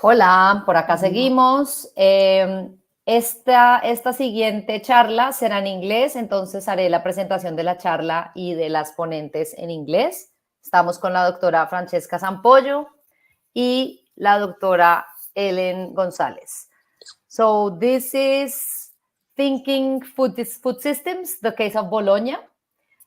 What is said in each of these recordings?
Hola, por acá seguimos. Esta siguiente charla será en inglés, entonces haré la presentación de la charla y de las ponentes en inglés. Estamos con la doctora Francesca Zampollo y la doctora Ellen Gonzalez. So this is Thinking Food Systems, the case of Bologna.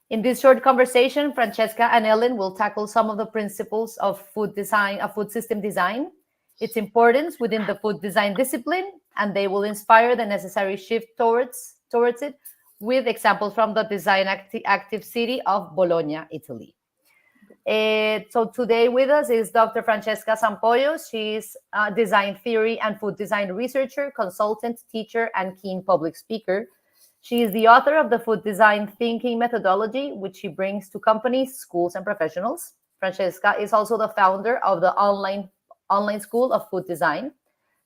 In this short conversation, Francesca and Ellen will tackle some of the principles of food design, of food system design, its importance within the food design discipline, and they will inspire the necessary shift towards it with examples from the design active city of Bologna, Italy. So today with us is Dr. Francesca Zampollo. She's a design theory and food design researcher, consultant, teacher, and keen public speaker. She is the author of the food design thinking methodology, which she brings to companies, schools, and professionals. Francesca is also the founder of the online School of Food Design,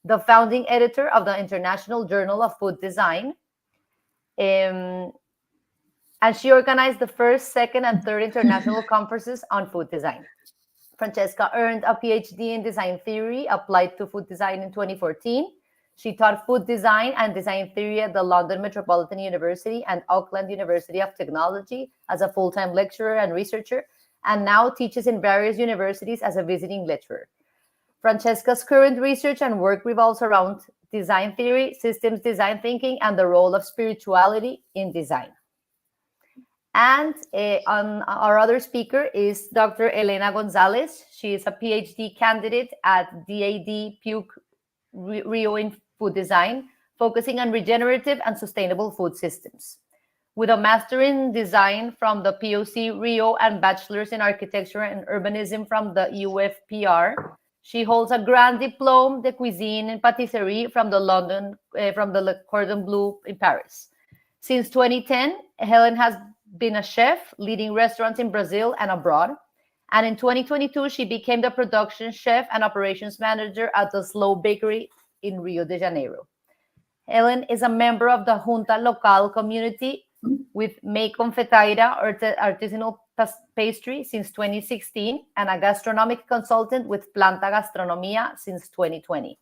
the founding editor of the International Journal of Food Design, and she organized the first, second, and third international conferences on food design. Francesca earned a PhD in design theory applied to food design in 2014. She taught food design and design theory at the London Metropolitan University and Auckland University of Technology as a full-time lecturer and researcher, and now teaches in various universities as a visiting lecturer. Francesca's current research and work revolves around design theory, systems design thinking, and the role of spirituality in design. And on our other speaker is Dr. Elena Gonzalez. She is a PhD candidate at DAD PUC Rio in Food Design, focusing on regenerative and sustainable food systems. With a Master in Design from the POC Rio and Bachelor's in Architecture and Urbanism from the UFPR, she holds a Grand Diplôme de Cuisine and Patisserie from the Le Cordon Bleu in Paris. Since 2010, Helen has been a chef, leading restaurants in Brazil and abroad. And in 2022, she became the production chef and operations manager at the Slow Bakery in Rio de Janeiro. Helen is a member of the Junta Local community with Me Confeitaria artisanal pastry since 2016 and a gastronomic consultant with Planta Gastronomía since 2020.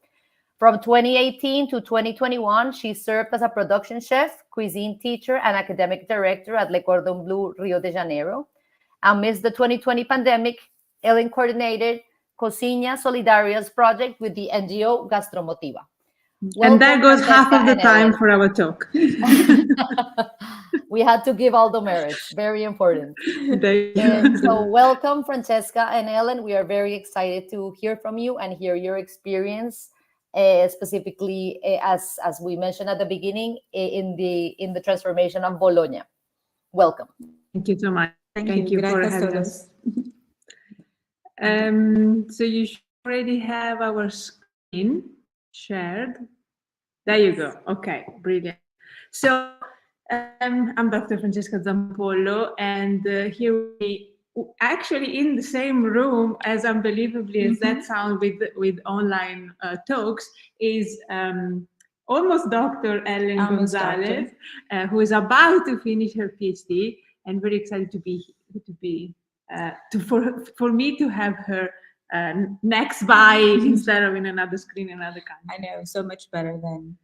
From 2018 to 2021, she served as a production chef, cuisine teacher, and academic director at Le Cordon Bleu, Rio de Janeiro. Amidst the 2020 pandemic, Ellen coordinated Cocina Solidaria's project with the NGO Gastromotiva. And there goes half of the time for our talk. We had to give all the merits. Very important. So welcome, Francesca and Ellen. We are very excited to hear from you and hear your experience, specifically, as we mentioned at the beginning, in the transformation of Bologna. Welcome. Thank you so much. Thank you for having us. So you should already have our screen shared. There you go. Okay, brilliant. So I'm Dr. Francesca Zampollo, and here we actually in the same room, as unbelievably as that sounds with online talks, is almost Dr. Ellen Gonzalez, who is about to finish her PhD, and very excited for me to have her next by instead of in another screen, another country. I know, so much better than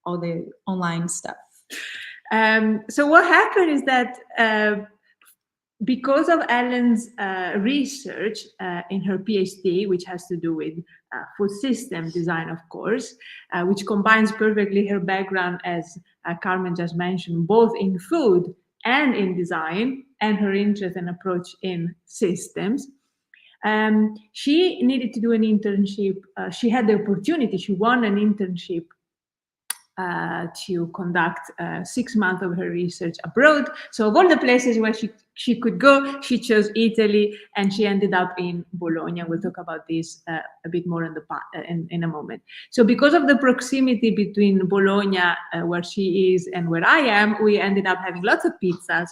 all the online stuff. So what happened is that because of Ellen's research in her PhD, which has to do with food system design, of course, which combines perfectly her background, as Carmen just mentioned, both in food and in design, and her interest and approach in systems. She needed to do an internship. She had the opportunity, she won an internship to conduct 6 months of her research abroad. So of all the places where she could go, she chose Italy, and she ended up in Bologna. We'll talk about this a bit more in a moment. So because of the proximity between Bologna, where she is, and where I am, we ended up having lots of pizzas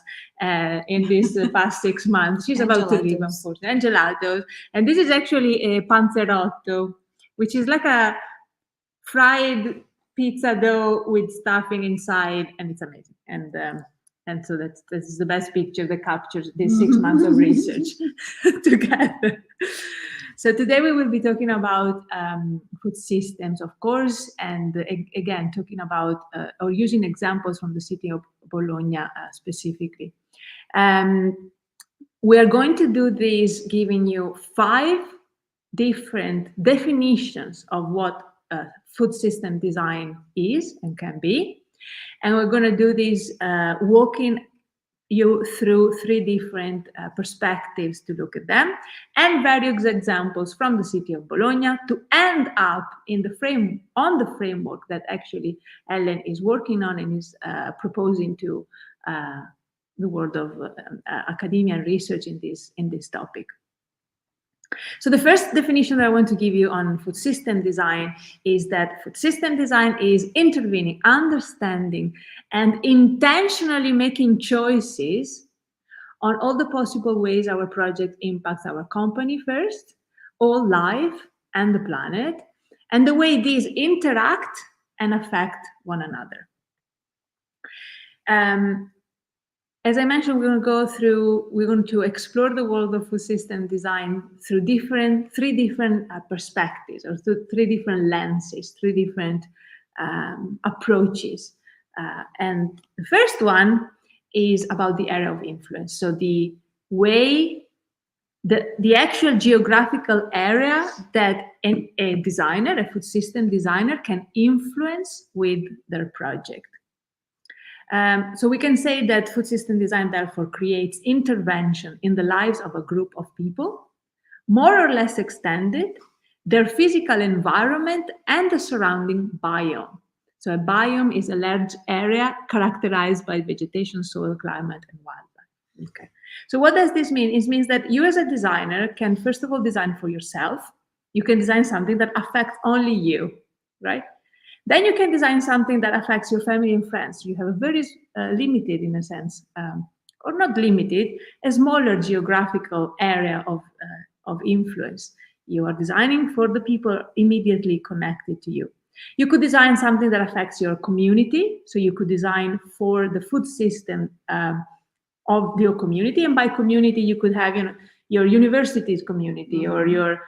in this past 6 months. She's about to leave, unfortunately, and gelatos. And this is actually a panzerotto, which is like a fried pizza dough with stuffing inside, and it's amazing. And so this is the best picture that captures these 6 months of research together. So today we will be talking about food systems, of course, and again, talking about or using examples from the city of Bologna specifically. We are going to do this giving you 5 different definitions of what food system design is and can be. And we're going to do this walking you through 3 different perspectives to look at them, and various examples from the city of Bologna to end up in the framework that actually Ellen is working on and is proposing to the world of academia and research in this topic. So the first definition that I want to give you on food system design is that food system design is intervening, understanding, and intentionally making choices on all the possible ways our project impacts our company first, all life and the planet, and the way these interact and affect one another. As I mentioned, we're going to explore the world of food system design through 3 different perspectives, or through 3 different lenses, 3 different approaches. And the first one is about the area of influence. So the way, the actual geographical area that a designer, a food system designer, can influence with their project. So we can say that food system design therefore creates intervention in the lives of a group of people, more or less extended, their physical environment and the surrounding biome. So a biome is a large area characterized by vegetation, soil, climate, and wildlife. Okay. So what does this mean? It means that you as a designer can first of all design for yourself. You can design something that affects only you, right? Then you can design something that affects your family and friends. You have a very limited, in a sense, or not limited, a smaller geographical area of influence. You are designing for the people immediately connected to you. You could design something that affects your community. So you could design for the food system of your community. And by community, you could have your university's community, or your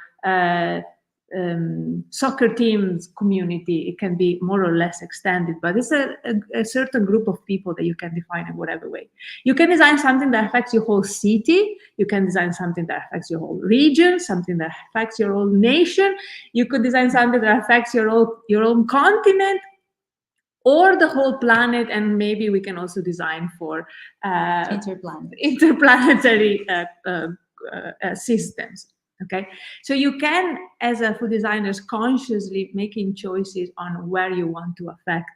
soccer team's community. It can be more or less extended, but it's a certain group of people that you can define in whatever way. You can design something that affects your whole city. You can design something that affects your whole region, something that affects your whole nation. You could design something that affects your own continent, or the whole planet, and maybe we can also design for interplanetary systems. Okay, so you can, as a food designer, consciously making choices on where you want to affect,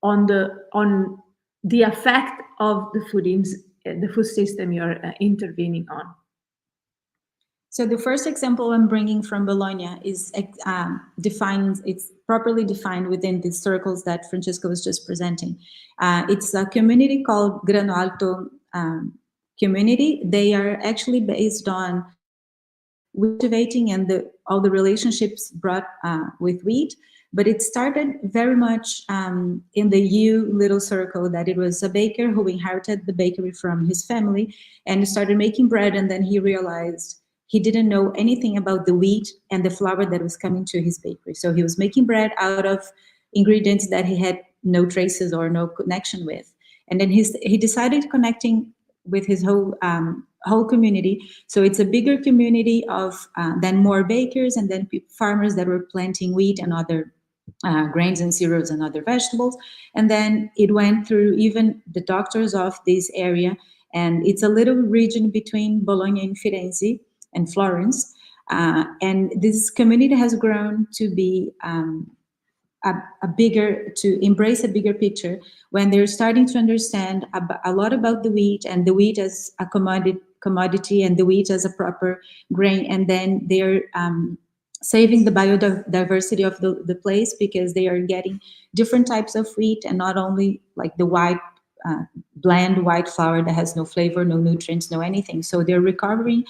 on the effect of the food system you're intervening on. So the first example I'm bringing from Bologna is it's properly defined within the circles that Francesca was just presenting. It's a community called Grano Alto community. They are actually based on cultivating and all the relationships brought with wheat, but it started very much in the little circle, that it was a baker who inherited the bakery from his family and started making bread, and then he realized he didn't know anything about the wheat and the flour that was coming to his bakery. So he was making bread out of ingredients that he had no traces or no connection with. And then he decided connecting with his whole community. So it's a bigger community of then more bakers, and then farmers that were planting wheat and other grains and cereals and other vegetables. And then it went through even the doctors of this area. And it's a little region between Bologna and Firenze and Florence. And this community has grown to be to embrace a bigger picture, when they're starting to understand a lot about the wheat, and the wheat as a commodity, and the wheat as a proper grain. And then they're saving the biodiversity of the place, because they are getting different types of wheat, and not only like the white bland white flour that has no flavor, no nutrients, no anything. So they're recovering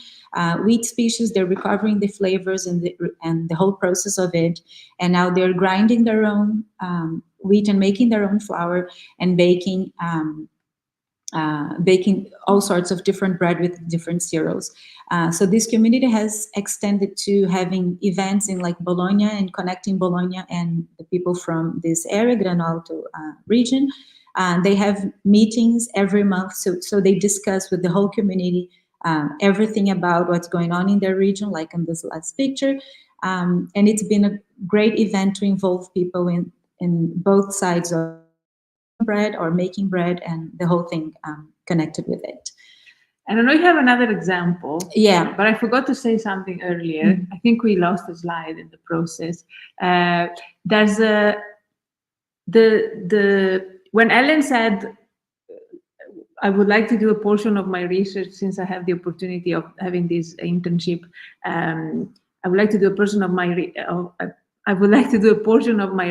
wheat species, they're recovering the flavors and the whole process of it. And now they're grinding their own wheat and making their own flour and baking baking all sorts of different bread with different cereals. So this community has extended to having events in like Bologna and connecting Bologna and the people from this area, Grano Alto region. They have meetings every month, so they discuss with the whole community everything about what's going on in their region, like in this last picture. And it's been a great event to involve people in both sides of bread or making bread and the whole thing connected with it. And I know you have another example. Yeah. But I forgot to say something earlier. I think we lost a slide in the process. There's when Ellen said, I would like to do a portion of my research since I have the opportunity of having this internship. I would like to do a portion of my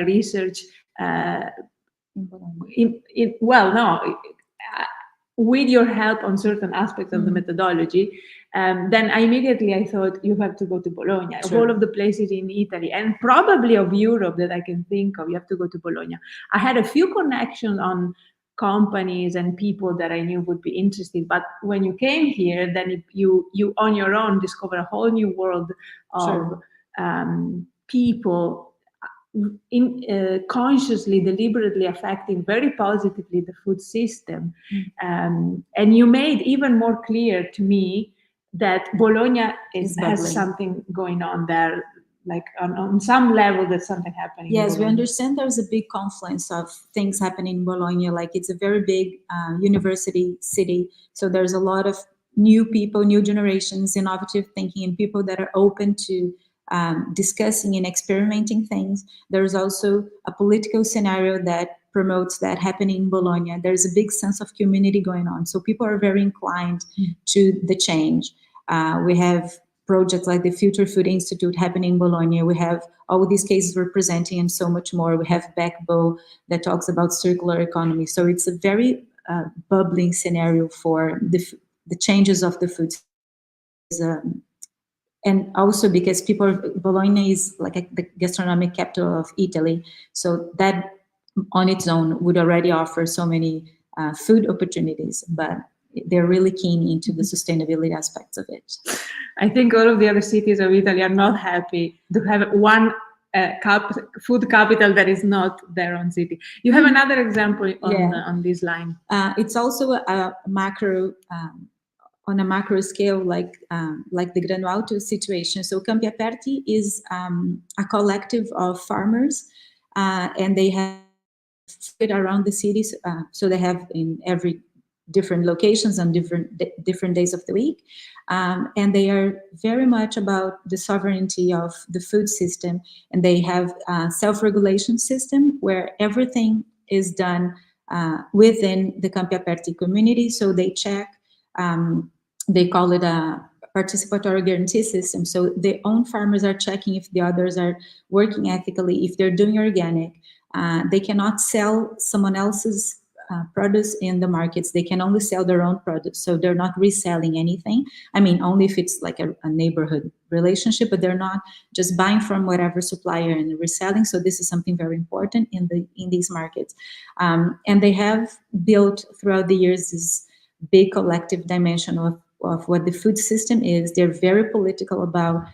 research. With your help on certain aspects of the methodology, then I thought you have to go to Bologna. Sure. Of all of the places in Italy and probably of Europe that I can think of, you have to go to Bologna. I had a few connections on companies and people that I knew would be interested, but when you came here, then you on your own discover a whole new world of people consciously, deliberately affecting very positively the food system. And you made even more clear to me that Bologna has something going on there, like on some level there's something happening. Yes, we understand there's a big confluence of things happening in Bologna. Like it's a very big university city. So there's a lot of new people, new generations, innovative thinking, and people that are open to discussing and experimenting things. There's also a political scenario that promotes that happening in Bologna. There's a big sense of community going on. So people are very inclined to the change. We have projects like the Future Food Institute happening in Bologna. We have all these cases we're presenting and so much more. We have Backbow that talks about circular economy. So it's a very bubbling scenario for the changes of the food. And also because Bologna is like the gastronomic capital of Italy. So that on its own would already offer so many food opportunities, but they're really keen into the sustainability aspects of it. I think all of the other cities of Italy are not happy to have one food capital that is not their own city. You have another example on this line. It's also a macro, on a macro scale, like the Grano Alto situation. So Campi Aperti is a collective of farmers, and they have food around the cities. So they have in every different locations on different days of the week. And they are very much about the sovereignty of the food system. And they have a self-regulation system where everything is done within the Campi Aperti community. So they check, they call it a participatory guarantee system. So their own farmers are checking if the others are working ethically, if they're doing organic. They cannot sell someone else's produce in the markets. They can only sell their own produce. So they're not reselling anything. I mean, only if it's like a neighborhood relationship, but they're not just buying from whatever supplier and reselling. So this is something very important in these markets. And they have built throughout the years this big collective dimension of what the food system is. They're very political about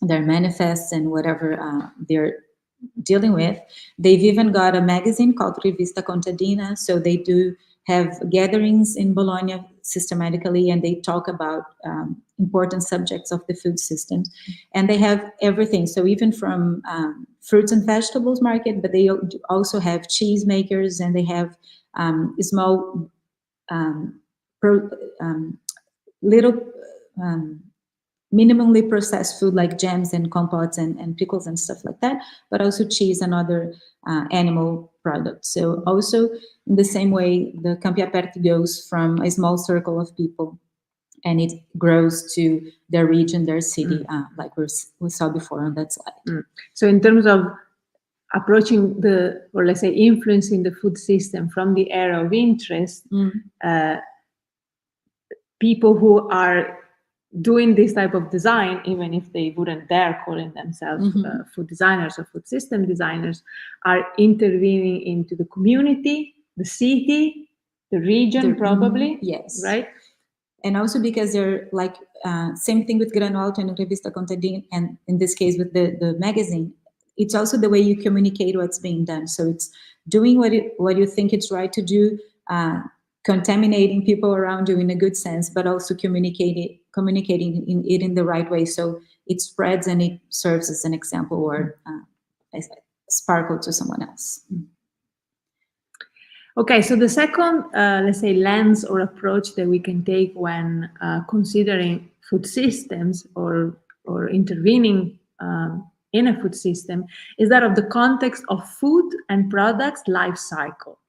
their manifests and whatever they're dealing with. They've even got a magazine called Rivista Contadina. So they do have gatherings in Bologna systematically, and they talk about important subjects of the food systems. And they have everything. So even from fruits and vegetables market, but they also have cheese makers, and they have small little minimally processed food like jams and compotes and pickles and stuff like that, but also cheese and other animal products. So also in the same way, the Campi Aperti goes from a small circle of people and it grows to their region, their city, like we saw before on that slide. So in terms of approaching or let's say influencing the food system from the area of interest, people who are doing this type of design, even if they wouldn't dare calling themselves food designers or food system designers, are intervening into the community, the city, the region, probably. Yes. Right. And also because they're like, same thing with Granualto and Revista Contadin, and in this case with the magazine, it's also the way you communicate what's being done. So it's doing what you think it's right to do, contaminating people around you in a good sense, but also communicating it in the right way. So it spreads and it serves as an example or a sparkle to someone else. Okay, so the second, let's say, lens or approach that we can take when considering food systems or intervening in a food system is that of the context of food and products life cycle.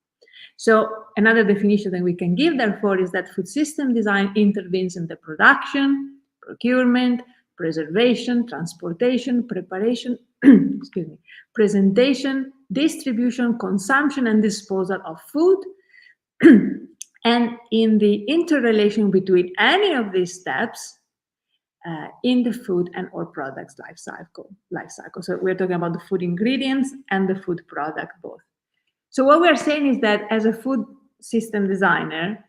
So another definition that we can give, therefore, is that food system design intervenes in the production, procurement, preservation, transportation, preparation, excuse me, presentation, distribution, consumption, and disposal of food, and in the interrelation between any of these steps in the food and or products life cycle. So we're talking about the food ingredients and the food product both. So what we're saying is that as a food system designer,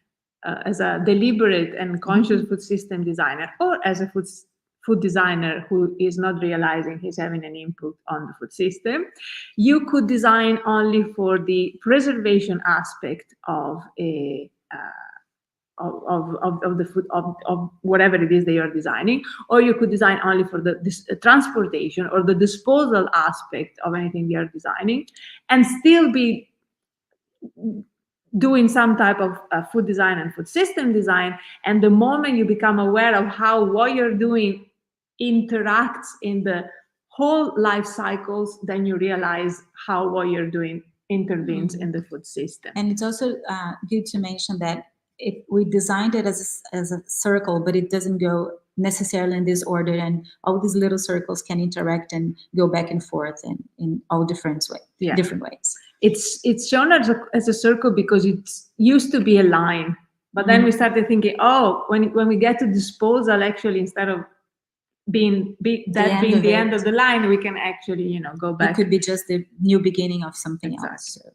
as a deliberate and conscious food system designer, or as a food designer who is not realizing he's having an input on the food system, you could design only for the preservation aspect of a of the food of whatever it is that you're designing, or you could design only for the transportation or the disposal aspect of anything you're designing, and still be doing some type of food design and food system design. And the moment you become aware of how what you're doing interacts in the whole life cycles, then you realize how what you're doing intervenes in the food system. And it's also good to mention that we designed it as a circle, but it doesn't go necessarily in this order, and all these little circles can interact and go back and forth in all different ways. It's shown as a circle because it used to be a line, but then we started thinking, when we get to disposal, actually, instead of being the end of the line, we can actually go back. It could be just the new beginning of something else. So,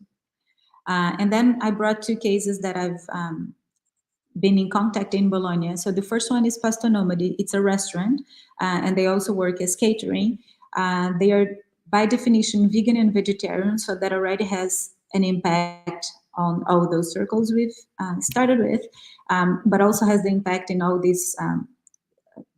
and then I brought two cases that I've been in contact in Bologna. So the first one is Pasto Nomadi. It's a restaurant, and they also work as catering. They are by definition vegan and vegetarian, so that already has an impact on all those circles we've started with, but also has the impact in all these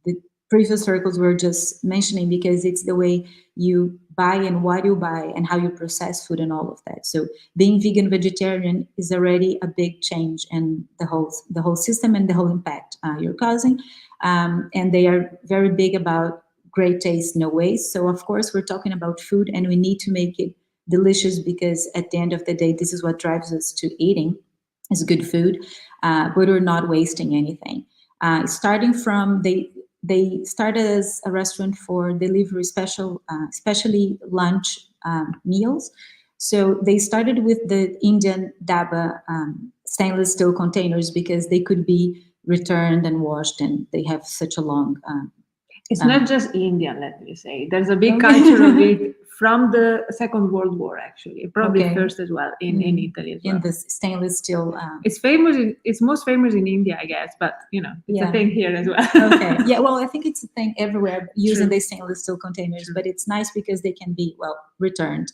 the previous circles we were just mentioning, because it's the way you buy and what you buy and how you process food and all of that. So being vegan vegetarian is already a big change in the whole system and the whole impact you're causing. And they are very big about great taste, no waste. So of course we're talking about food, and we need to make it delicious, because at the end of the day, this is what drives us to eating, is good food, but we're not wasting anything. Starting from they started as a restaurant for delivery, especially lunch meals. So they started with the Indian Daba stainless steel containers, because they could be returned and washed, and they have such a long... It's not just Indian, let me say. There's a big culture of it from the Second World War, actually. Probably first as well, in Italy as well. In the stainless steel... It's famous. It's most famous in India, I guess, but it's a thing here as well. Okay. Yeah, well, I think it's a thing everywhere, using the stainless steel containers, but it's nice because they can be, returned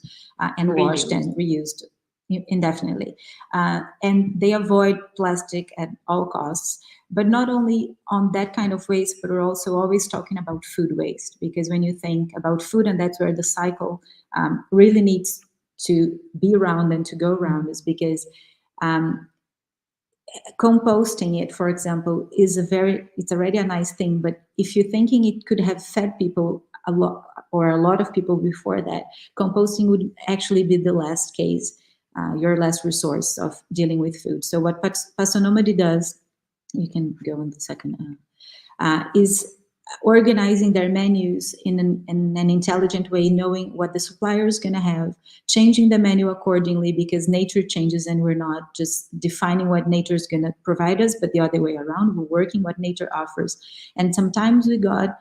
and washed and reused indefinitely. And they avoid plastic at all costs. But not only on that kind of waste, but we're also always talking about food waste, because when you think about food, and that's where the cycle really needs to be around and to go around, is because composting it, for example, it's already a nice thing. But if you're thinking it could have fed people a lot, or a lot of people before that, composting would actually be the last case, your last resource of dealing with food. So what Pasto Nomadi does, you can go in the second, is organizing their menus in an intelligent way, knowing what the supplier is going to have, changing the menu accordingly, because nature changes, and we're not just defining what nature is going to provide us, but the other way around. We're working what nature offers. And sometimes we got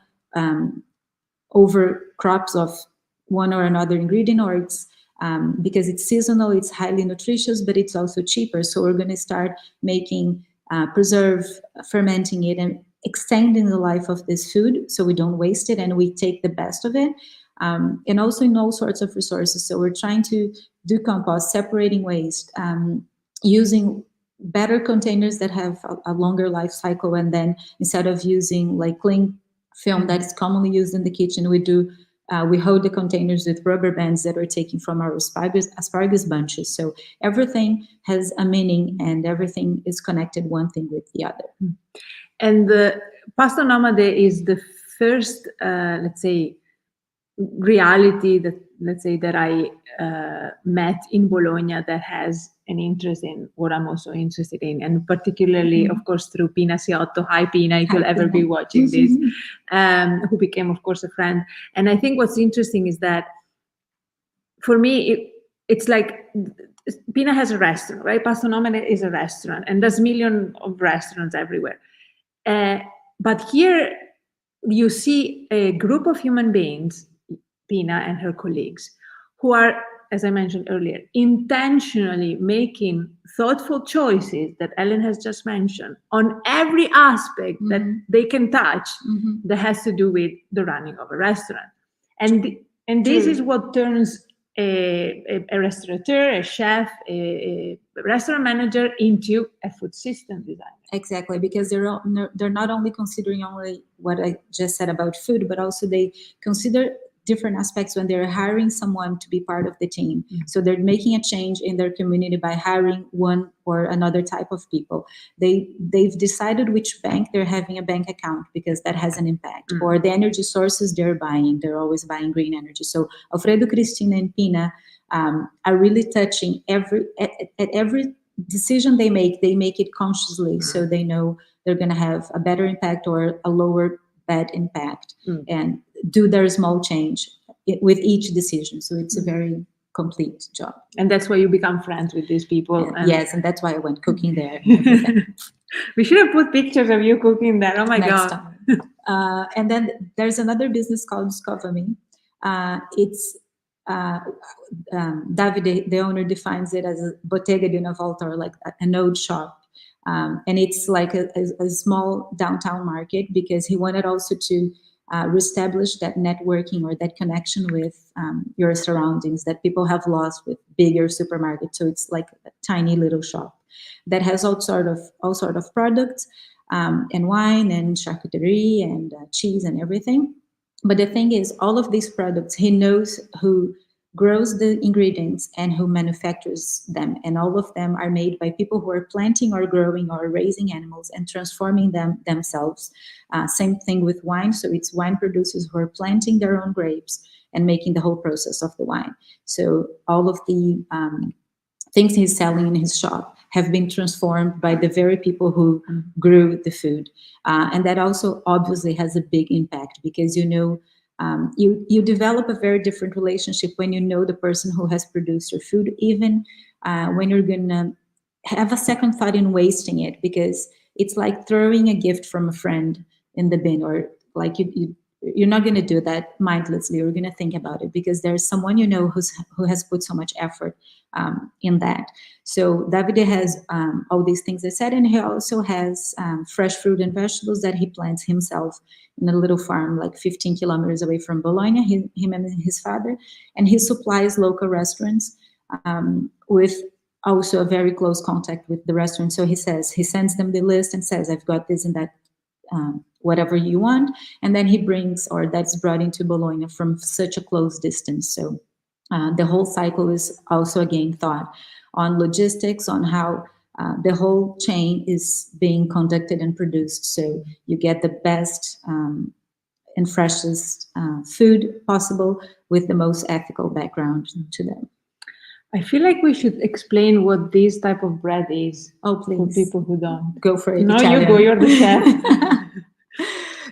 over crops of one or another ingredient, or it's because it's seasonal, it's highly nutritious, but it's also cheaper. So we're going to start making, fermenting it, and extending the life of this food so we don't waste it and we take the best of it. And also in all sorts of resources. So we're trying to do compost, separating waste, using better containers that have a longer life cycle. And then instead of using like cling film that's commonly used in the kitchen, we hold the containers with rubber bands that we're taking from our asparagus bunches. So everything has a meaning and everything is connected one thing with the other. And the Pasto Nomade is the first, let's say, reality that I met in Bologna that has an interest in what I'm also interested in, and particularly, of course, through Pina Siotto. Hi, Pina, if you'll ever be watching this, who became, of course, a friend. And I think what's interesting is that for me, it's like Pina has a restaurant, right? Pasto Nomade is a restaurant, and there's millions of restaurants everywhere. But here you see a group of human beings, Pina and her colleagues, who are, as I mentioned earlier, intentionally making thoughtful choices that Ellen has just mentioned on every aspect that they can touch that has to do with the running of a restaurant. And this is what turns a restaurateur, a chef, a restaurant manager into a food system designer. Exactly, because they're not only considering only what I just said about food, but also they consider different aspects when they're hiring someone to be part of the team. So they're making a change in their community by hiring one or another type of people. They've decided which bank they're having a bank account because that has an impact. Or the energy sources they're always buying green energy. So Alfredo, Cristina, and Pina are really touching every decision they make it consciously, so they know they're going to have a better impact or a lower bad impact, and do their small change with each decision. So it's a very complete job. And that's why you become friends with these people. Yes, and that's why I went cooking there. We should have put pictures of you cooking there. Oh my Next God. time. And then there's another business called Scovami. It's Davide, the owner, defines it as a bottega di una volta, or like an old shop. And it's like a small downtown market, because he wanted also to reestablish that networking or that connection with your surroundings that people have lost with bigger supermarkets. So it's like a tiny little shop that has all sort of products, and wine and charcuterie and cheese and everything. But the thing is, all of these products, he knows who grows the ingredients and who manufactures them. And all of them are made by people who are planting or growing or raising animals and transforming them themselves. Same thing with wine. So it's wine producers who are planting their own grapes and making the whole process of the wine. So all of the things he's selling in his shop have been transformed by the very people who grew the food. And that also obviously has a big impact, because you develop a very different relationship when you know the person who has produced your food, even when you're gonna have a second thought in wasting it, because it's like throwing a gift from a friend in the bin, or like you're not going to do that mindlessly. You're going to think about it because there's someone who has put so much effort in that. So Davide has all these things I said, and he also has fresh fruit and vegetables that he plants himself in a little farm like 15 kilometers away from Bologna, him and his father. And he supplies local restaurants with also a very close contact with the restaurant. So he sends them the list and says, I've got this and that, whatever you want. And then he brings, or that's brought into Bologna from such a close distance. So the whole cycle is also again thought on logistics, on how the whole chain is being conducted and produced. So you get the best and freshest food possible with the most ethical background to them. I feel like we should explain what this type of bread is. Oh, please. For people who don't. Go for it. No, Italian. you go, you're the chef.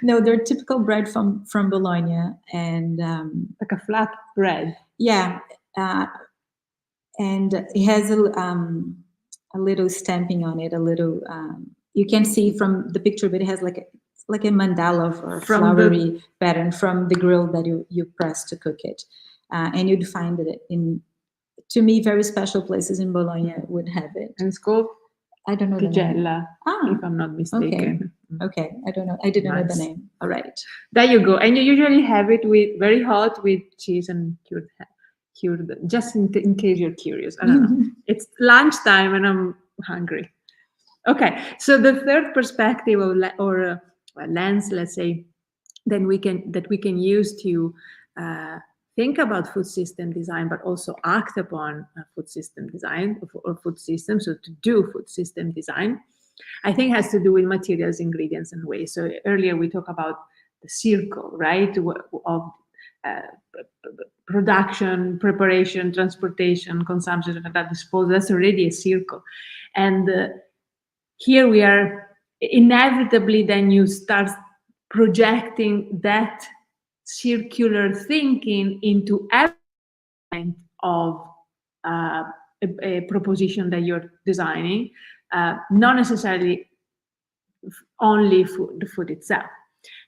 No, they're typical bread from Bologna, and like a flat bread. Yeah, and it has a little stamping on it. A little you can see from the picture, but it has like a mandala or flowery pattern from the grill that you press to cook it, and you'd find it in to me, very special places in Bologna would have it. And it's called I don't know the name. Tigella, if I'm not mistaken. Okay, I don't know. I didn't know the Nice. name. All right. There you go. And you usually have it with very hot with cheese and cured just in case you're curious. I don't know. It's lunchtime and I'm hungry. Okay, so the third perspective or lens, let's say, that we can use to think about food system design, but also act upon food system design or food systems, so to do food system design, I think has to do with materials, ingredients, and waste. So earlier we talked about the circle, right, of production, preparation, transportation, consumption, and that disposal. That's already a circle. And here we are inevitably, then you start projecting that circular thinking into every kind of a proposition that you're designing, not necessarily only the food itself.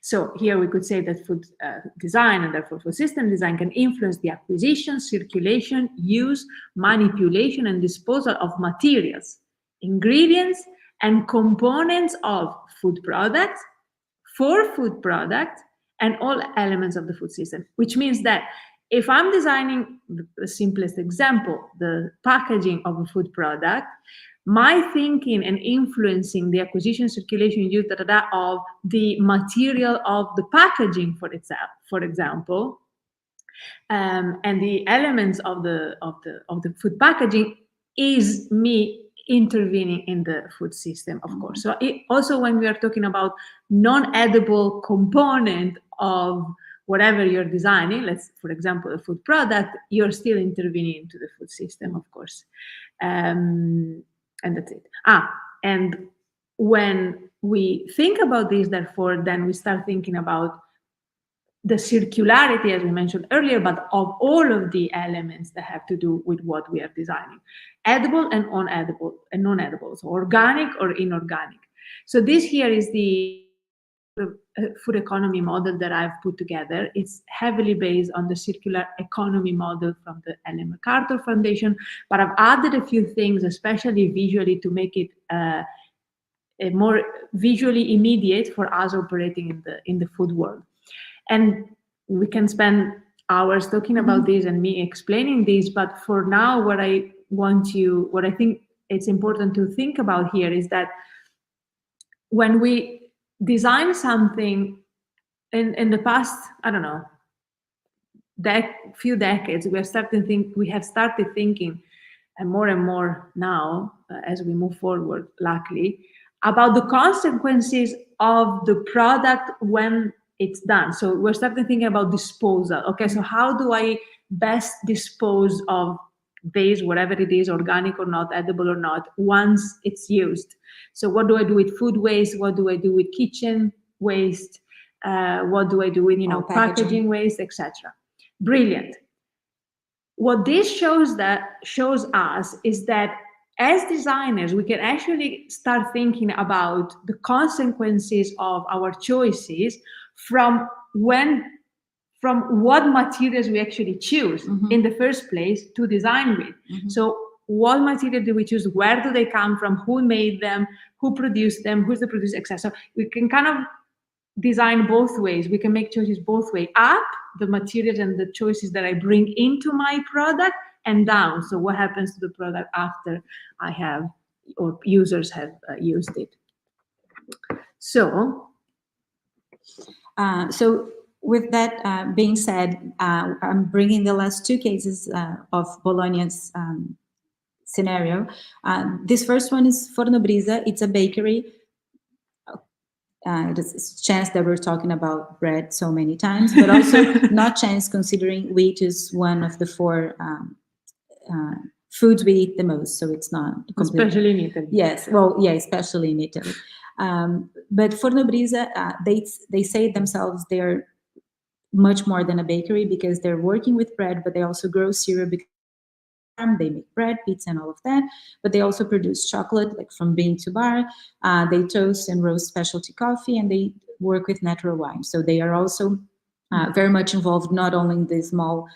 So here we could say that food design, and therefore food system design, can influence the acquisition, circulation, use, manipulation, and disposal of materials, ingredients, and components of food products, for food products, and all elements of the food system. Which means that if I'm designing, the simplest example, the packaging of a food product, my thinking and influencing the acquisition, circulation, use, of the material of the packaging for itself, for example, and the elements of the food packaging is me intervening in the food system, of course. So also when we are talking about non-edible component of whatever you're designing, for example, a food product, you're still intervening into the food system, of course. And that's it. And when we think about this, therefore, then we start thinking about the circularity, as we mentioned earlier, but of all of the elements that have to do with what we are designing, edible and unedible and non-edible, so organic or inorganic. So this here is the food economy model that I've put together. It's heavily based on the circular economy model from the Ellen MacArthur Foundation, but I've added a few things, especially visually, to make it a more visually immediate for us operating in the food world. And we can spend hours talking about this and me explaining this, but for now, what I think it's important to think about here is that when we design something in the past, I don't know, few decades, we have started thinking, and more now as we move forward, luckily, about the consequences of the product when it's done. So we're starting thinking about disposal. Okay, so how do I best dispose of this, whatever it is, organic or not, edible or not, once it's used? So what do I do with food waste? What do I do with kitchen waste? What do I do with packaging waste, etc.? Brilliant. What this shows us is that as designers, we can actually start thinking about the consequences of our choices from what materials we actually choose in the first place to design with. So what material do we choose? Where do they come from? Who made them? Who produced them? Who's the producer, etc. So we can kind of design both ways. We can make choices both ways. Up, the materials and the choices that I bring into my product, and down. So what happens to the product after I have, or users have used it. So with that being said, I'm bringing the last two cases of Bologna's scenario. This first one is Forno Brisa. It's a bakery. It's chance that we're talking about bread so many times, but also not chance considering wheat is one of the four foods we eat the most. So it's not especially in Italy. Yes, well, yeah, especially in Italy. But Forno Brisa, they say themselves they're much more than a bakery because they're working with bread, but they also grow syrup. They make bread, pizza, and all of that, but they also produce chocolate, like from bean to bar. They toast and roast specialty coffee, and they work with natural wine. So they are also very much involved not only in the small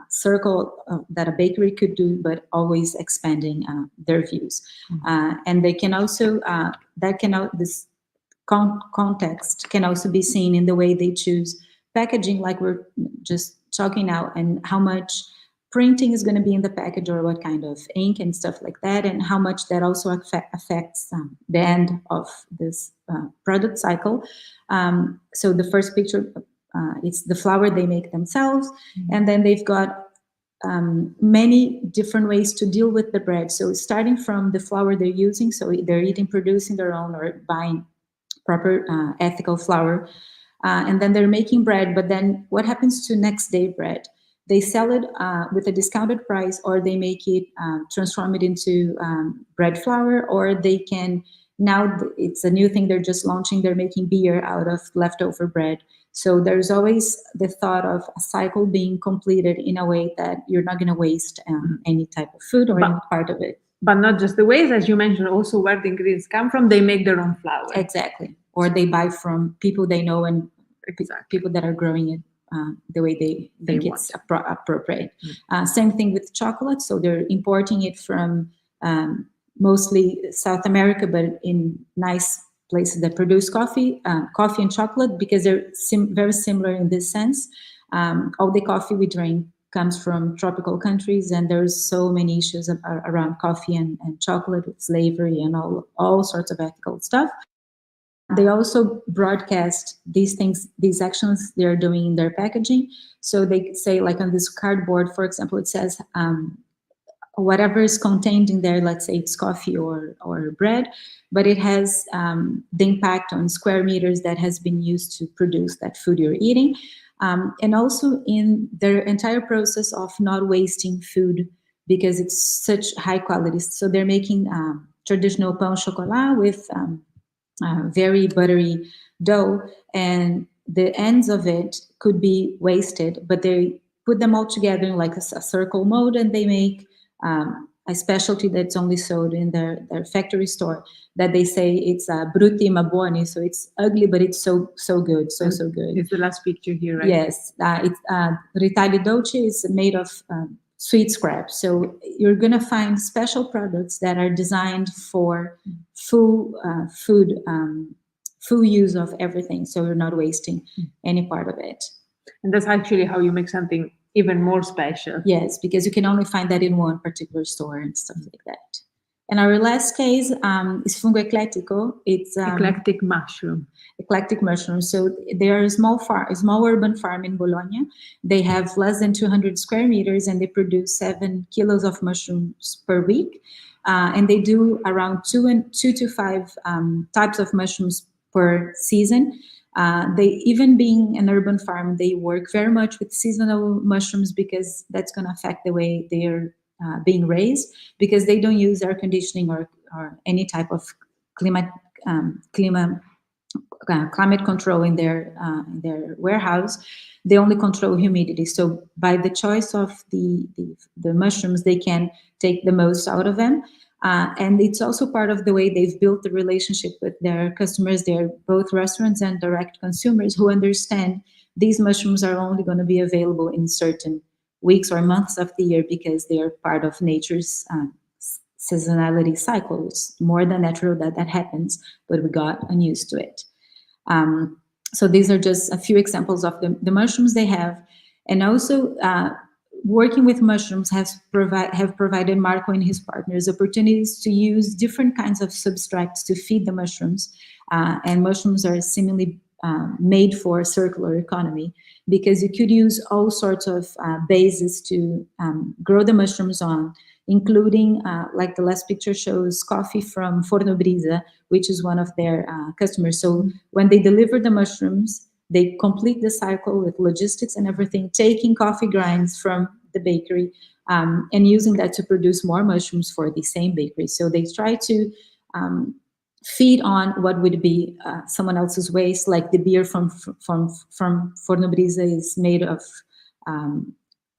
circle that a bakery could do, but always expanding their views. And they can also, this context can also be seen in the way they choose packaging, like we're just talking now, and how much printing is going to be in the package, or what kind of ink and stuff like that, and how much that also affects the end of this product cycle. So the first picture, it's the flour they make themselves, and then they've got many different ways to deal with the bread. So starting from the flour they're using, so they're producing their own or buying proper ethical flour, and then they're making bread. But then what happens to next day bread? They sell it with a discounted price, or they make it, transform it into bread flour, or they can, now it's a new thing they're just launching, they're making beer out of leftover bread. So there's always the thought of a cycle being completed in a way that you're not going to waste any type of food or any part of it. But not just the ways, as you mentioned, also where the ingredients come from, they make their own flour. Exactly. Or they buy from people they know, and people that are growing it the way they think it's appropriate. Same thing with chocolate. So they're importing it from mostly South America, but in nice places that produce coffee and chocolate, because they're very similar in this sense. All the coffee we drink comes from tropical countries, and there's so many issues around coffee and chocolate, with slavery and all sorts of ethical stuff. They also broadcast these things, these actions they're doing in their packaging. So they say, like on this cardboard, for example, it says whatever is contained in there, let's say it's coffee or bread, but it has the impact on square meters that has been used to produce that food you're eating. And also in their entire process of not wasting food, because it's such high quality. So they're making traditional pain au chocolat with very buttery dough, and the ends of it could be wasted, but they put them all together in like a circle mode, and they make a specialty that's only sold in their factory store, that they say it's brutti ma buoni, so it's ugly, but it's so good, so good. It's the last picture here, right? Yes, it's Ritagli Dolce is made of sweet scrap. So you're going to find special products that are designed for full use of everything. So you're not wasting any part of it. And that's actually how you make something even more special. Yes, because you can only find that in one particular store and stuff like that. And our last case is fungo eclettico. It's eclectic mushroom. Eclectic mushrooms. So they are a small urban farm in Bologna. They have less than 200 square meters, and they produce 7 kilos of mushrooms per week. And they do around 2 to 5 types of mushrooms per season. They, even being an urban farm, they work very much with seasonal mushrooms, because that's going to affect the way they're being raised, because they don't use air conditioning or any type of climate control in their warehouse. They only control humidity. So by the choice of the mushrooms, they can take the most out of them. And it's also part of the way they've built the relationship with their customers. They're both restaurants and direct consumers who understand these mushrooms are only going to be available in certain weeks or months of the year, because they are part of nature's seasonality cycle. It's more than natural that happens, but we got unused to it. So these are just a few examples of the mushrooms they have. And also working with mushrooms have provided Marco and his partners opportunities to use different kinds of substrates to feed the mushrooms. And mushrooms are seemingly made for a circular economy, because you could use all sorts of bases to grow the mushrooms on, including, like the last picture shows, coffee from Forno Brisa, which is one of their customers. So when they deliver the mushrooms, they complete the cycle with logistics and everything, taking coffee grinds from the bakery and using that to produce more mushrooms for the same bakery. So they try to feed on what would be someone else's waste, like the beer from Forno Brisa is made of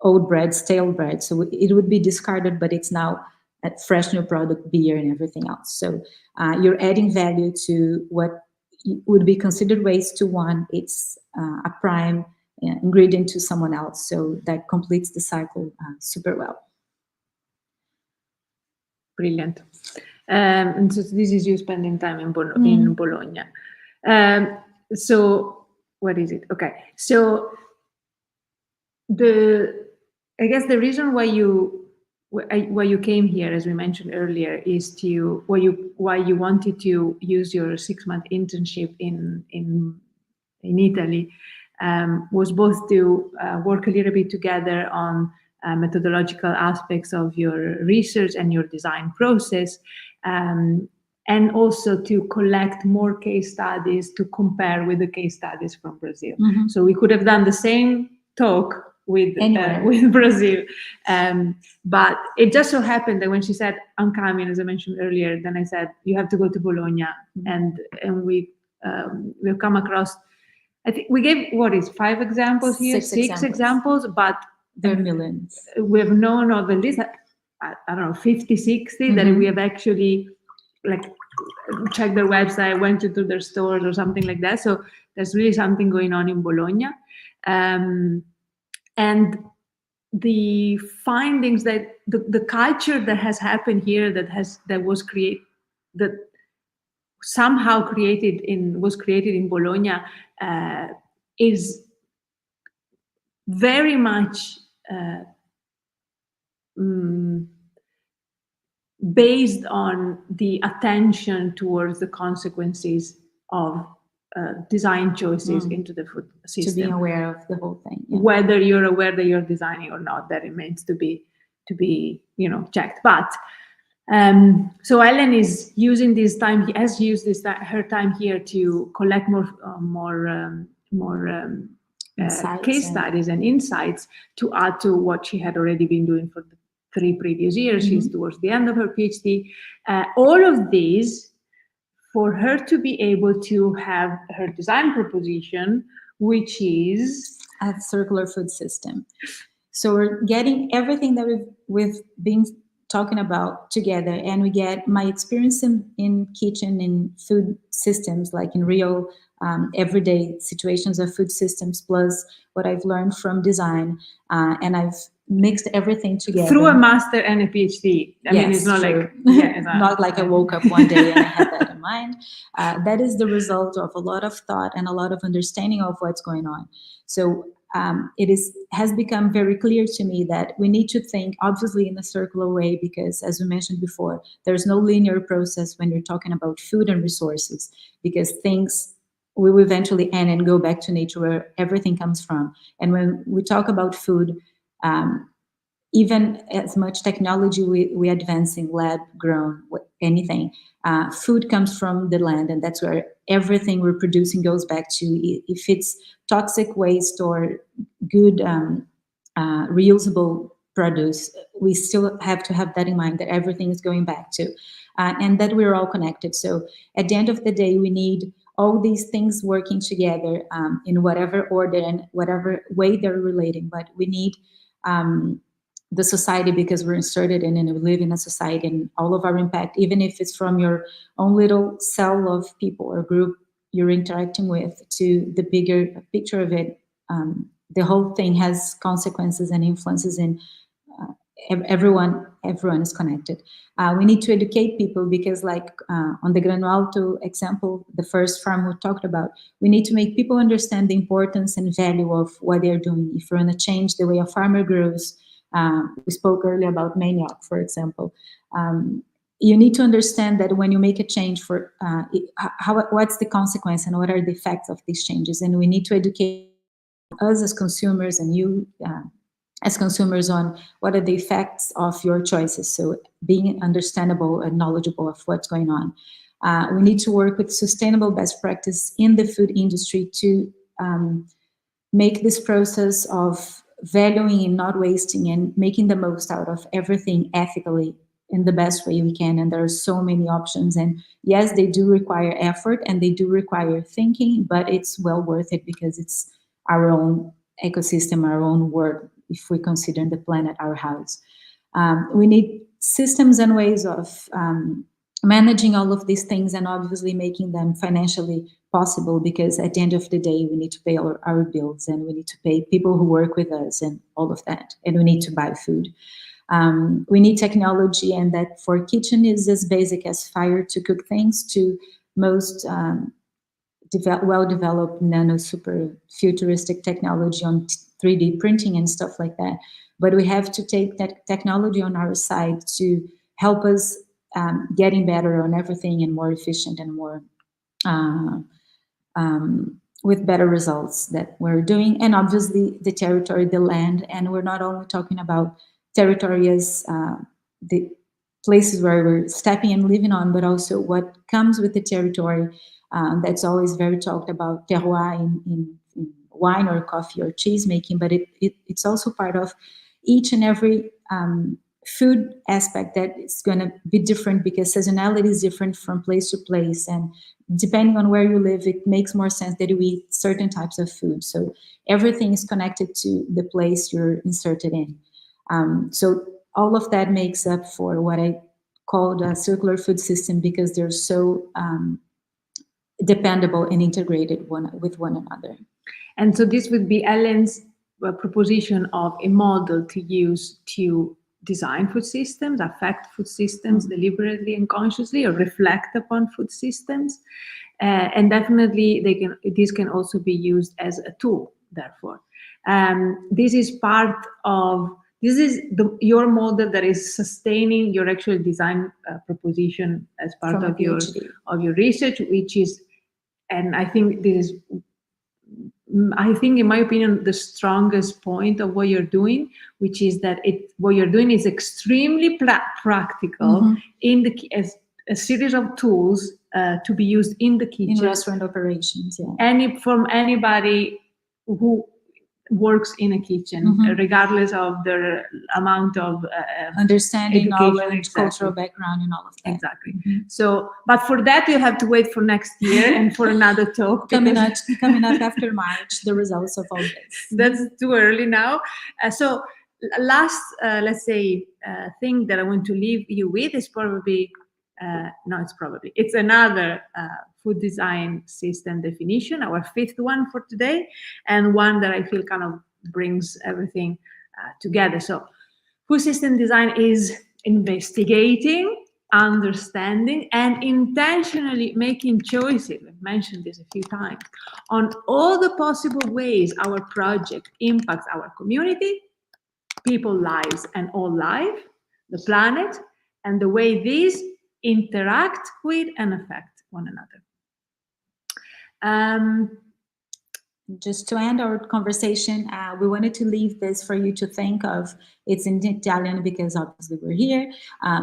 old bread, stale bread. So it would be discarded, but it's now a fresh new product, beer and everything else. So you're adding value to what would be considered waste to one. It's a prime ingredient to someone else. So that completes the cycle super well. Brilliant. And so this is you spending time in Bologna. So what is it? Okay. So I guess the reason why you came here, as we mentioned earlier, is why you wanted to use your 6-month internship in Italy, was both to work a little bit together on methodological aspects of your research and your design process, and also to collect more case studies to compare with the case studies from Brazil. Mm-hmm. So we could have done the same talk with Brazil, but it just so happened that when she said I'm coming, as I mentioned earlier, then I said you have to go to Bologna, and we've come across, I think we gave 5 examples here, 6 examples, but there are millions. We've known of at least I don't know 50, 60 that we have actually like checked their website, went to their stores or something like that. So there's really something going on in Bologna. And the findings that the culture that has happened here was created in Bologna is very much based on the attention towards the consequences of design choices into the food system. To be aware of the whole thing. Yeah. Whether you're aware that you're designing or not, that remains to be checked. But so Ellen is using this time. Has used her time here to collect more case studies and insights to add to what she had already been doing for the 3 previous years. She's towards the end of her PhD. All of these for her to be able to have her design proposition, which is a circular food system. So we're getting everything that we've been talking about together, and we get my experience in kitchen, in food systems, like in real everyday situations of food systems, plus what I've learned from design, and I've mixed everything together through a master and a PhD. I mean, it's not true. like not like I woke up one day and I had that in mind. That is the result of a lot of thought and a lot of understanding of what's going on. So has become very clear to me that we need to think, obviously, in a circular way, because, as we mentioned before, there's no linear process when you're talking about food and resources, because things will eventually end and go back to nature, where everything comes from. And when we talk about food, even as much technology we advance in lab grown anything, food comes from the land, and that's where everything we're producing goes back to. If it's toxic waste or good reusable produce, we still have to have that in mind, that everything is going back to, and that we're all connected. So at the end of the day, we need all these things working together in whatever order and whatever way they're relating, but we need the society, because we're inserted in and we live in a society, and all of our impact, even if it's from your own little cell of people or group you're interacting with to the bigger picture of it, the whole thing has consequences and influences, and everyone is connected. We need to educate people, because like on the Grano Alto example, the first farm we talked about, we need to make people understand the importance and value of what they're doing. If we're going to change the way a farmer grows, we spoke earlier about manioc, for example. You need to understand that when you make a change, for what's the consequence and what are the effects of these changes, and we need to educate us as consumers and you as consumers on what are the effects of your choices. So being understandable and knowledgeable of what's going on. We need to work with sustainable best practice in the food industry to make this process of valuing and not wasting and making the most out of everything ethically in the best way we can. And there are so many options, and yes, they do require effort and they do require thinking, but it's well worth it, because it's our own ecosystem, our own world, if we consider the planet our house. We need systems and ways of managing all of these things, and obviously making them financially possible, because at the end of the day, we need to pay our bills, and we need to pay people who work with us and all of that. And we need to buy food. We need technology, and that for kitchen is as basic as fire to cook things to most well-developed nano super futuristic technology on 3D printing and stuff like that. But we have to take that technology on our side to help us getting better on everything and more efficient and more with better results that we're doing. And obviously the territory, the land, and we're not only talking about territory as the places where we're stepping and living on, but also what comes with the territory. That's always very talked about, terroir in wine or coffee or cheese making, but it's also part of each and every food aspect that is going to be different, because seasonality is different from place to place, and depending on where you live, it makes more sense that you eat certain types of food. So everything is connected to the place you're inserted in. So all of that makes up for what I called a circular food system, because they're so dependable and integrated with one another. And so this would be Ellen's proposition of a model to use to design food systems, affect food systems deliberately and consciously, or reflect upon food systems. And definitely this can also be used as a tool, therefore. This is your model that is sustaining your actual design proposition as part of your research, which is, and I think this is, in my opinion, the strongest point of what you're doing, which is that what you're doing is extremely practical as a series of tools to be used in the kitchen. In restaurant operations, yeah. From anybody who works in a kitchen, regardless of their amount of understanding, knowledge, cultural background, and all of that. Exactly. So, but for that you have to wait for next year and for another talk. coming up after March, the results of all this. That's too early now. So, last, let's say, thing that I want to leave you with is probably, it's another food design system definition, our fifth one for today, and one that I feel kind of brings everything together. So food system design is investigating, understanding, and intentionally making choices, I've mentioned this a few times, on all the possible ways our project impacts our community, people's lives and all life, the planet, and the way these interact with and affect one another. Just to end our conversation, we wanted to leave this for you to think of. It's in Italian because obviously we're here,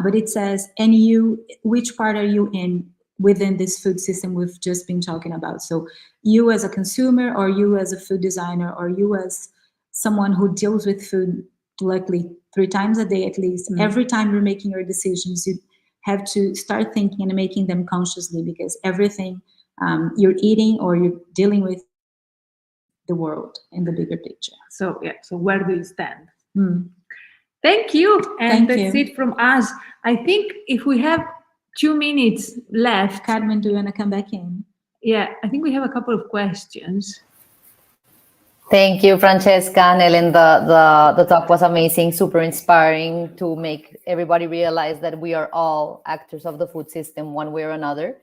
but it says, and you, which part are you in within this food system we've just been talking about? So you as a consumer, or you as a food designer, or you as someone who deals with food likely 3 times a day at least. Every time you're making your decisions, you have to start thinking and making them consciously, because everything you're eating or you're dealing with the world in the bigger picture. So where do you stand? Thank you. And that's it from us. I think if we have 2 minutes left. Carmen, do you want to come back in? Yeah, I think we have a couple of questions. Thank you, Francesca and Ellen. The talk was amazing, super inspiring to make everybody realize that we are all actors of the food system one way or another.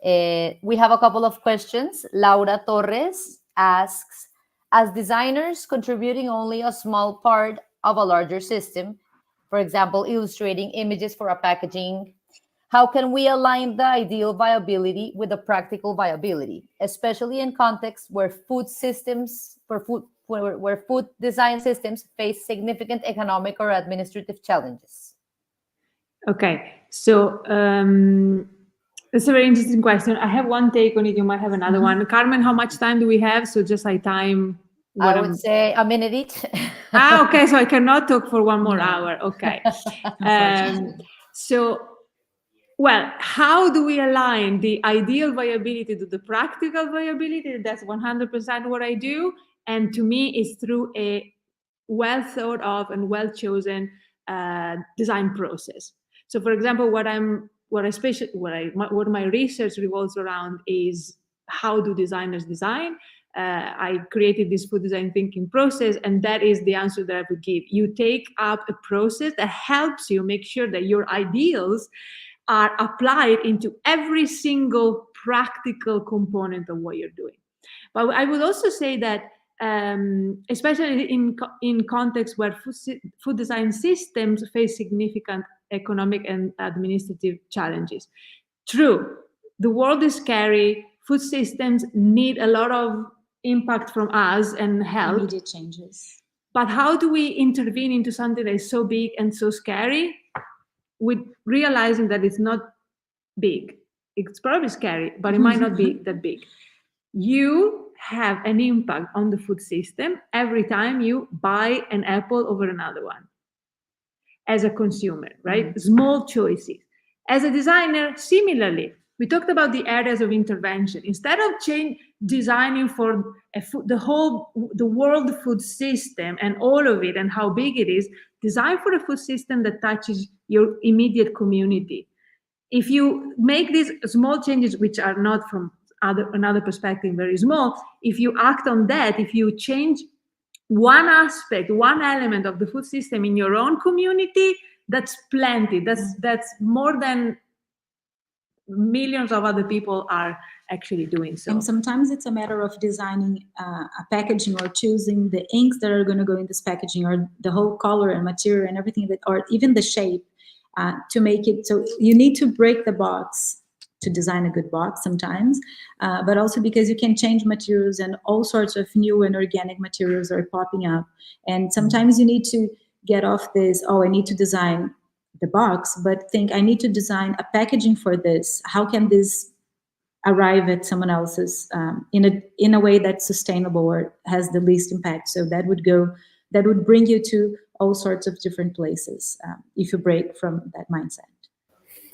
We have a couple of questions. Laura Torres asks, as designers contributing only a small part of a larger system, for example, illustrating images for a packaging, how can we align the ideal viability with the practical viability, especially in contexts where food design systems face significant economic or administrative challenges? Okay, so that's a very interesting question. I have one take on it. You might have another one. Carmen, how much time do we have? So just like time. I would say a minute each. Okay, so I cannot talk for 1 more hour. Okay. Well, how do we align the ideal viability to the practical viability? That's 100% what I do. And to me, it's through a well thought of and well chosen design process. So for example, what my research revolves around is how do designers design? I created this food design thinking process, and that is the answer that I would give. You take up a process that helps you make sure that your ideals are applied into every single practical component of what you're doing. But I would also say that, especially in contexts where food design systems face significant economic and administrative challenges. True, the world is scary. Food systems need a lot of impact from us and help. Immediate changes. But how do we intervene into something that is so big and so scary? With realizing that it's not big. It's probably scary, but it might not be that big. You have an impact on the food system every time you buy an apple over another one as a consumer, right? Small choices. As a designer, similarly, we talked about the areas of intervention. Instead of designing for the world food system and all of it and how big it is, design for a food system that touches your immediate community. If you make these small changes, which are not from another perspective very small, if you act on that, if you change one aspect, one element of the food system in your own community, that's plenty. That's more than millions of other people are actually doing so. And sometimes it's a matter of designing a packaging or choosing the inks that are going to go in this packaging, or the whole color and material and everything, that, or even the shape, to make it. So you need to break the box to design a good box sometimes, but also because you can change materials and all sorts of new and organic materials are popping up. And sometimes you need to get off this, I need to design the box, but think I need to design a packaging for this. How can this arrive at someone else's in a way that's sustainable or has the least impact? So that would bring you to all sorts of different places if you break from that mindset.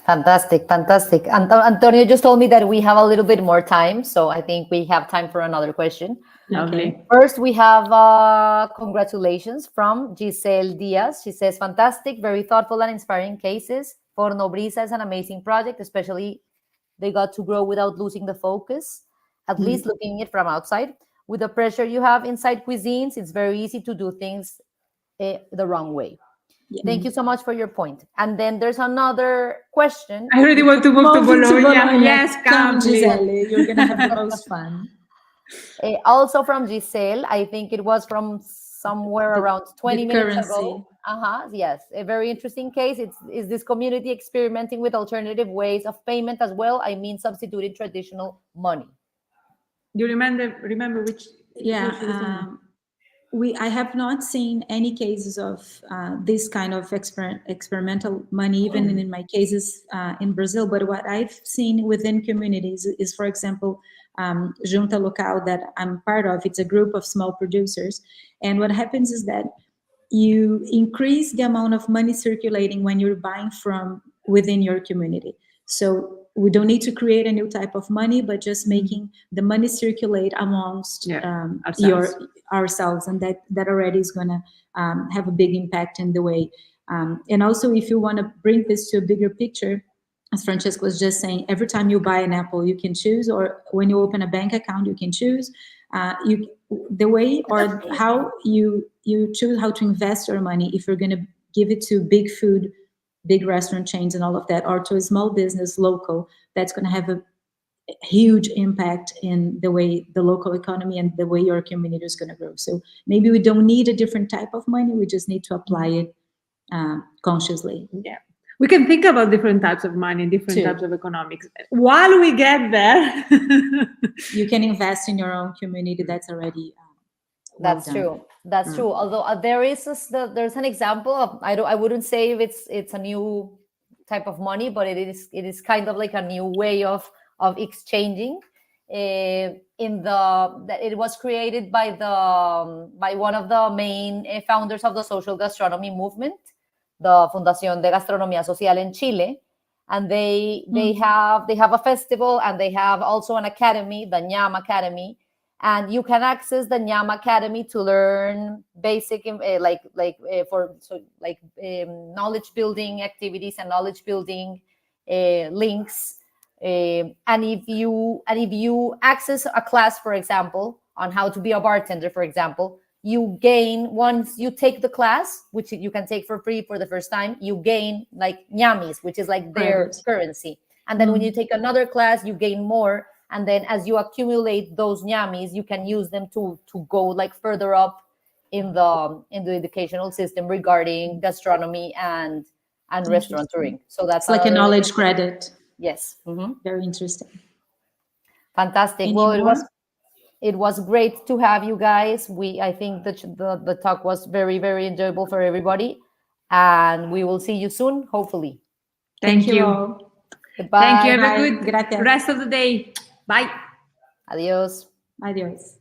Fantastic. Antonio just told me that we have a little bit more time, so I think we have time for another question. Lovely. Okay. First, we have congratulations from Giselle Diaz. She says, fantastic, very thoughtful and inspiring cases. Forno Brisa is an amazing project, especially they got to grow without losing the focus, at least looking it from outside. With the pressure you have inside cuisines, it's very easy to do things the wrong way. Yeah. Thank you so much for your point. And then there's another question. I really want to move to Bologna. Yes, come Giselle. You're going to have the most fun. Also from Giselle, I think it was from somewhere around 20 minutes ago. Yes, a very interesting case. Is this community experimenting with alternative ways of payment as well? I mean, substituting traditional money. Do you remember which? Yeah. I have not seen any cases of this kind of experimental money, even in my cases in Brazil. But what I've seen within communities is, for example, Junta Local that I'm part of. It's a group of small producers. And what happens is that you increase the amount of money circulating when you're buying from within your community. So we don't need to create a new type of money, but just making the money circulate amongst ourselves. And that already is going to have a big impact in the way. And also, if you want to bring this to a bigger picture, as Francesca was just saying, every time you buy an apple, you can choose, or when you open a bank account, you can choose the way or how you choose how to invest your money. If you're going to give it to big restaurant chains and all of that, or to a small business local, that's going to have a huge impact in the way the local economy and the way your community is going to grow. So maybe we don't need a different type of money. We just need to apply it consciously. Yeah. We can think about different types of money, different types of economics. While we get there, you can invest in your own community. That's already that's true. That's true. Although there's an example of I wouldn't say if it's a new type of money, but it is kind of like a new way of exchanging. It was created by one of the main founders of the social gastronomy movement, the Fundación de Gastronomía Social en Chile, and they have a festival, and they have also an academy, the Ñam Academy, and you can access the Ñam Academy to learn basic knowledge building activities and knowledge building links And if you access a class, for example, on how to be a bartender, for example, you gain, once you take the class, which you can take for free for the first time, you gain like ñamis, which is like their Right. currency. And then when you take another class, you gain more. And then as you accumulate those ñamis, you can use them to go like further up in the educational system regarding gastronomy and restaurateuring. So that's It's like a another- knowledge credit. Yes. Mhm. Very interesting. Fantastic. Any Well, more? it was great to have you guys. I think the talk was very, very enjoyable for everybody, and we will see you soon, hopefully. Thank you. all. Goodbye. Thank you. Have Bye. a good Gracias. rest of the day. Bye. Adios. Adios.